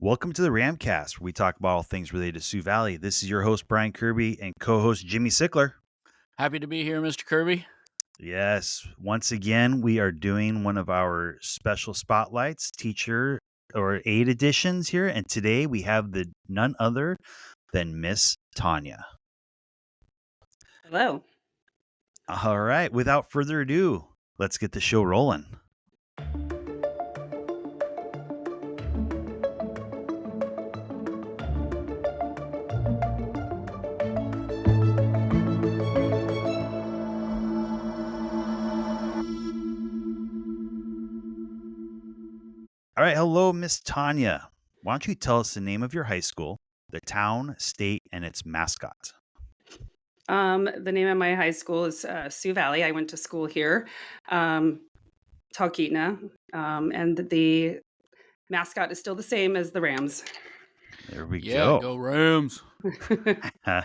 Welcome to the RAMcast, where we talk about all things related to Sioux Valley. This is your host, Brian Kirby, and co-host Jimmy Sickler. Happy to be here, Mr. Kirby. Yes, once again, we are doing one of our special spotlights, teacher or aid editions here, and today we have none other than Miss Tanya. Hello. All right, without further ado, let's get the show rolling. All right, hello, Miss Tanya. Why don't you tell us the name of your high school, the town, state, and its mascot? The name of my high school is Sioux Valley. I went to school here, Talkeetna, and the mascot is still the same as the Rams. There we Yeah, go. go Rams. All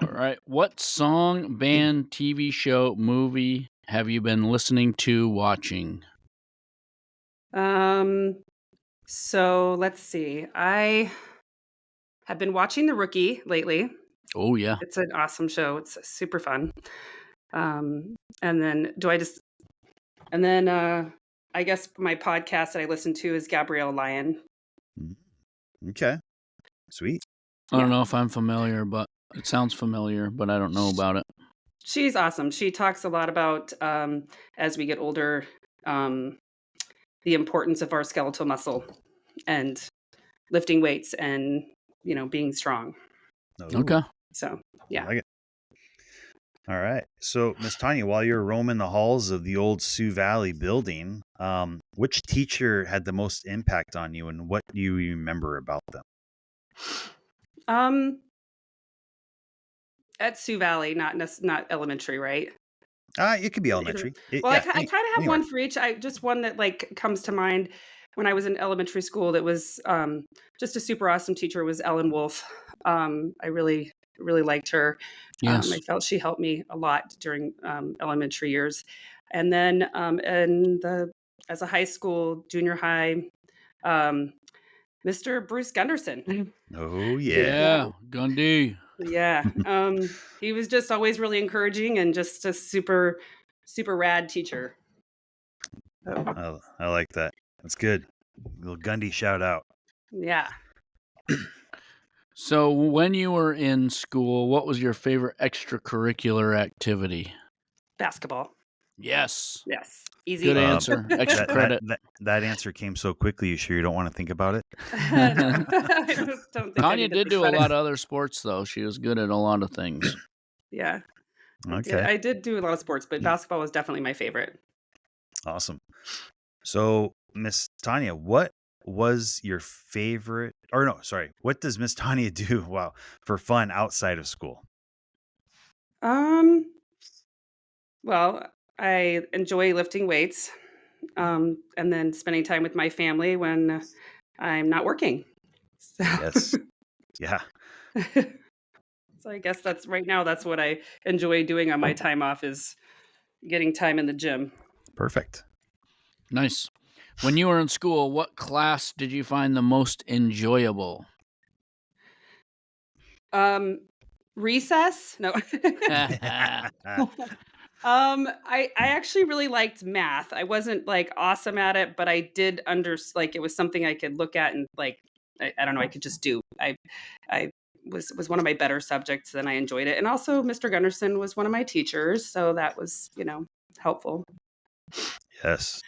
right. What song, band, TV show, movie have you been listening to, watching? So let's see. I have been watching The Rookie lately. Oh, yeah. It's an awesome show. It's super fun. And then I guess my podcast that I listen to is Gabrielle Lyon. Okay, sweet. I don't know if I'm familiar, but it sounds familiar, but I don't know about it. She's awesome. She talks a lot about, as we get older, the importance of our skeletal muscle and lifting weights and, being strong. Okay. So, yeah. I like it. All right. So, Miss Tanya, while you're roaming the halls of the old Sioux Valley building, which teacher had the most impact on you, and what do you remember about them? At Sioux Valley, not elementary, right? It could be elementary. Well, I kind of have one for each. Just one that comes to mind. When I was in elementary school, that was just a super awesome teacher. Was Ellen Wolf. I really liked her. Yes. I felt she helped me a lot during elementary years. And then as a high school, junior high, Mr. Bruce Gunderson. Oh, Yeah, Gundy. Yeah. He was just always really encouraging and just a super, super rad teacher. I like that. That's good. Little Gundy shout out. Yeah. So when you were in school, what was your favorite extracurricular activity? Basketball. Yes. Yes. Easy. Good answer. Extra credit. That answer came so quickly. You sure you don't want to think about it? I just don't think Tanya did do a lot of other sports, though. She was good at a lot of things. Yeah. Okay. I did do a lot of sports, but basketball was definitely my favorite. Awesome. So, Miss Tanya, what was your favorite, what does Miss Tanya do, for fun outside of school? Well, I enjoy lifting weights, and then spending time with my family when I'm not working. So. Yes. Yeah. So I guess that's what I enjoy doing on my time off is getting time in the gym. Perfect. Nice. When you were in school, what class did you find the most enjoyable? Recess? No. I actually really liked math. I wasn't awesome at it, but I did it was something I could look at and I don't know, I could just do. I was one of my better subjects and I enjoyed it. And also Mr. Gunderson was one of my teachers, so that was, helpful. Yes.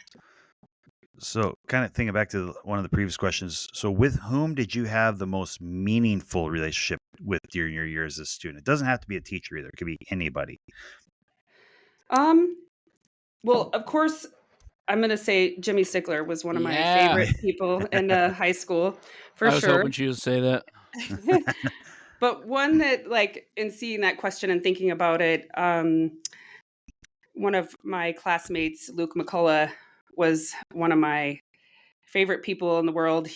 So kind of thinking back to one of the previous questions. So with whom did you have the most meaningful relationship with during your years as a student? It doesn't have to be a teacher either. It could be anybody. Well, of course, I'm going to say Jimmy Sickler was one of my favorite people in high school, for sure. I was hoping she would say that. But one that, in seeing that question and thinking about it, one of my classmates, Luke McCullough, was one of my favorite people in the world.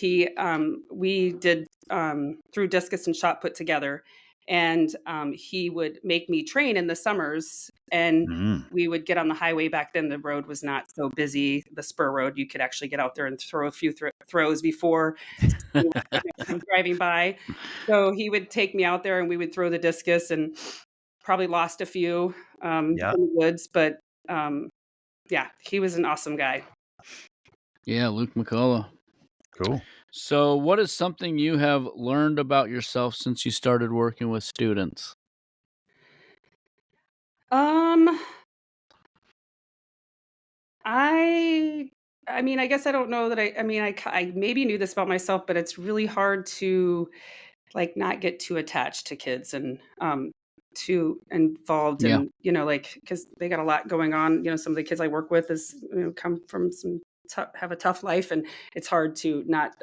We did threw discus and shot put together, and he would make me train in the summers, and Mm. we would get on the highway. Back then the road was not so busy, the spur road. You could actually get out there and throw a few throws before someone would come driving by. So he would take me out there and we would throw the discus, and probably lost a few Yeah. in the woods, but yeah, he was an awesome guy. Yeah, Luke McCullough. Cool. So, what is something you have learned about yourself since you started working with students? Um, I mean, I guess I don't know that I mean, I maybe knew this about myself, but it's really hard to like not get too attached to kids and too involved Yeah. and like because they got a lot going on. Some of the kids I work with is come from some have a tough life, and it's hard to not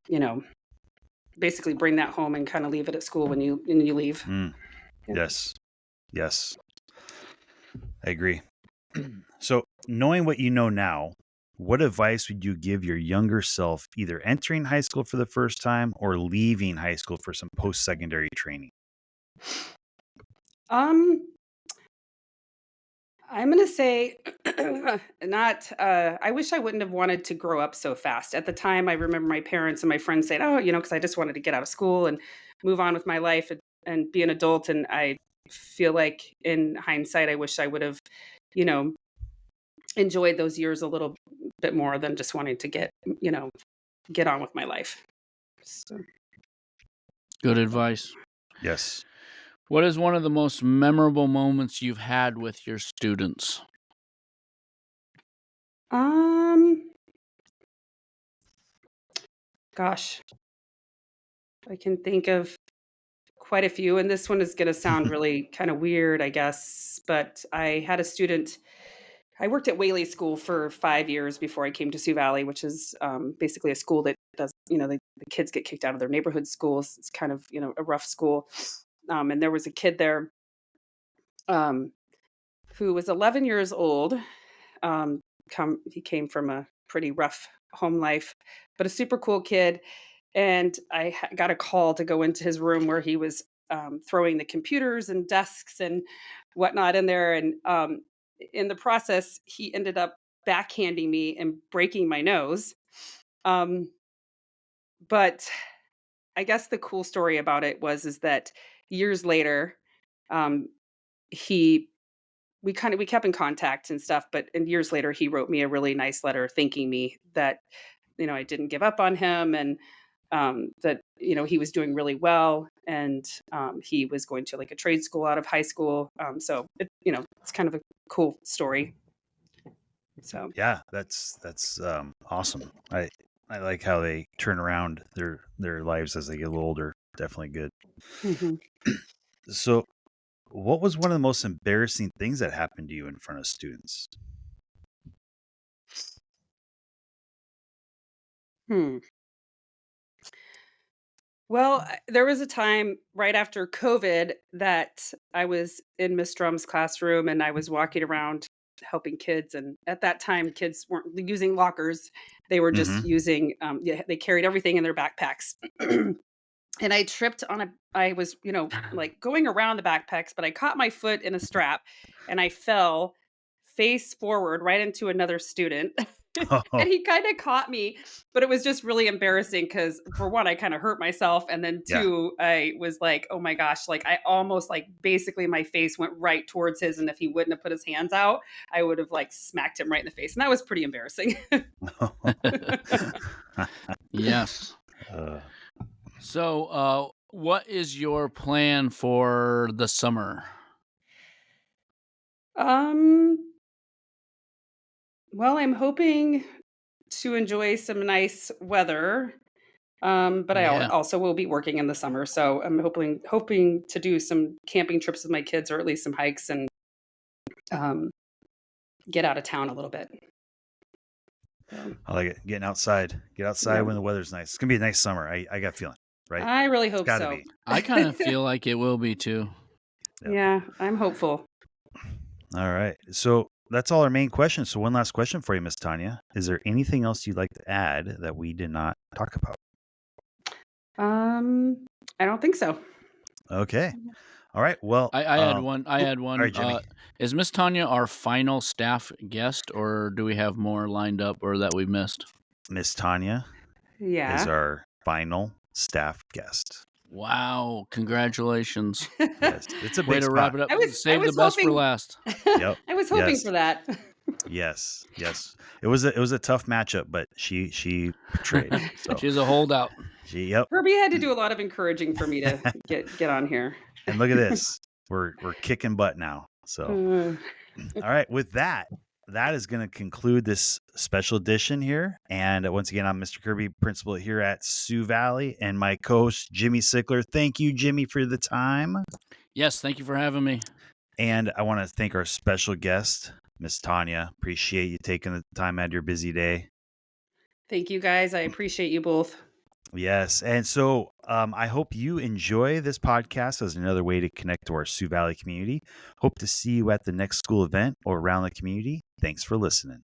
you know basically bring that home and kind of leave it at school when you leave. Mm. Yeah. Yes. Yes. I agree. So, knowing what you know now, what advice would you give your younger self either entering high school for the first time or leaving high school for some post-secondary training? Um, I'm gonna say not. I wish I wouldn't have wanted to grow up so fast. At the time, I remember my parents and my friends saying, "Oh, because I just wanted to get out of school and move on with my life and be an adult." And I feel like, in hindsight, I wish I would have, you know, enjoyed those years a little bit more than just wanting to get on with my life. So, Good advice. Yes. What is one of the most memorable moments you've had with your students? um, gosh, I can think of quite a few, and this one is going to sound really kind of weird, I guess, but I had a student. I worked at Whaley School for 5 years before I came to Sioux Valley, which is basically a school that does, the kids get kicked out of their neighborhood schools. It's kind of, a rough school. And there was a kid there um, who was 11 years old. He came from a pretty rough home life, but a super cool kid. And I got a call to go into his room where he was throwing the computers and desks and whatnot in there. And in the process, he ended up backhanding me and breaking my nose. Um, but I guess the cool story about it is that years later, um, he we kept in contact and stuff. And years later, he wrote me a really nice letter thanking me that I didn't give up on him, and that he was doing really well, and he was going to like a trade school out of high school. So it's kind of a cool story. So Yeah, that's awesome. I like how they turn around their lives as they get a little older. Definitely good. mhm. So, what was one of the most embarrassing things that happened to you in front of students? Hmm. Well, there was a time right after COVID that I was in Miss Drum's classroom and I was walking around helping kids. And at that time, kids weren't using lockers; they were just Mm-hmm. using. Yeah, they carried everything in their backpacks. And I tripped on I was, like going around the backpacks, but I caught my foot in a strap and I fell face forward right into another student. Oh, And he kind of caught me, but it was just really embarrassing because, for one, I kind of hurt myself. And then yeah. two, I was like, oh my gosh, like I almost like basically my face went right towards his. And if he wouldn't have put his hands out, I would have like smacked him right in the face. And that was pretty embarrassing. Yes. Uh, So, what is your plan for the summer? um, well, I'm hoping to enjoy some nice weather. But I Yeah. also will be working in the summer, so I'm hoping to do some camping trips with my kids, or at least some hikes, and um, get out of town a little bit. So, I like it. Getting outside. Get outside yeah, when the weather's nice. It's gonna be a nice summer. I got a feeling, right? I really It's hope got to so. be. I kind of feel like it will be too. Yep. Yeah, I'm hopeful. All right. So that's all our main questions. So one last question for you, Miss Tanya. Is there anything else you'd like to add that we did not talk about? I don't think so. Okay. All right. Well, I had one. I had All one. right, Jimmy. Is Miss Tanya our final staff guest, or do we have more lined up or that we missed? Miss Tanya is Yeah. our final staff guest. Wow! Congratulations. Yes, it's a Way big to spot. wrap it up. I was Save the best for hoping. last. Yep. I was hoping Yes. for that. Yes. It was a tough matchup, but she portrayed. So She's a holdout. yep. Herbie had to do a lot of encouraging for me to get on here. And look at this. We're kicking butt now. So all right, with that is going to conclude this special edition here. And once again, I'm Mr. Kirby, principal here at Sioux Valley, and my co-host Jimmy Sickler. Thank you, Jimmy, for the time. Yes, thank you for having me. And I want to thank our special guest, Miss Tanya. Appreciate you taking the time out of your busy day. Thank you, guys. I appreciate you both. Yes. And so I hope you enjoy this podcast as another way to connect to our Sioux Valley community. Hope to see you at the next school event or around the community. Thanks for listening.